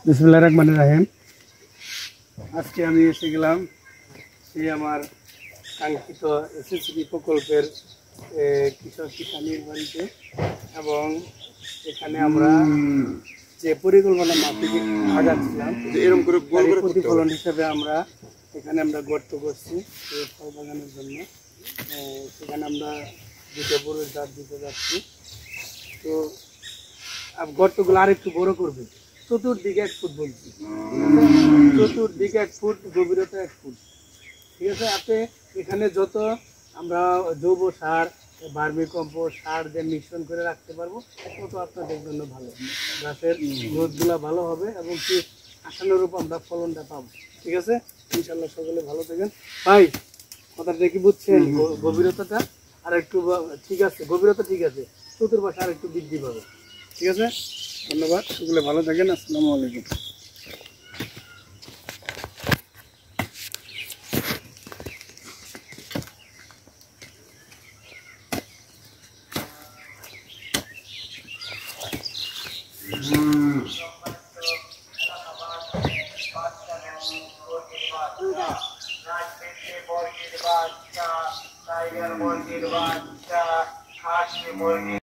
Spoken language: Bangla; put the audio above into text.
বিসমিল্লাহির রহমানির রহিম। আজকে আমি এসে গেলাম সেই আমার কাঙ্ক্ষিত এসএসসি প্রকল্পের কৃষক কিষানির বাড়িতে, এবং এখানে আমরা যে পরিকল্পনা মাফিক আগাচ্ছিলাম এরকম করে প্রতিফলন হিসেবে আমরা এখানে গর্ত করছি ফল বাগানের জন্য। সেখানে আমরা দুটো বড় জাত দিতে যাচ্ছি। তো গর্তগুলো আর একটু বড় করবে, চতুর্দিকে 1 ফুট বলছি, চতুর্দিকে 1 ফুট, গভীরতা 1 ফুট, ঠিক আছে। আপনি এখানে যত আমরা জৈব সার, ভার্মি কম্পোস্ট সার দিয়ে মিশ্রণ করে রাখতে পারবো, তত আপনাদের জন্য ভালো, গাছের গ্রোথগুলো ভালো হবে এবং কি আশানুরূপ আমরা ফলনটা পাবো, ঠিক আছে। ইনশাল্লাহ সকলে ভালো থাকেন। ভাই, কথাটা কি বুঝছেন? গভীরতাটা আর একটু ঠিক আছে, গভীরতা ঠিক আছে, চতুর্পাশে আর একটু বৃদ্ধি পাবে, ঠিক আছে। ধন্যবাদ, সকলে ভালো থাকেন। আসসালামু আলাইকুম। টাইগার মুরগির বাচ্চা, খাসি মুরগি।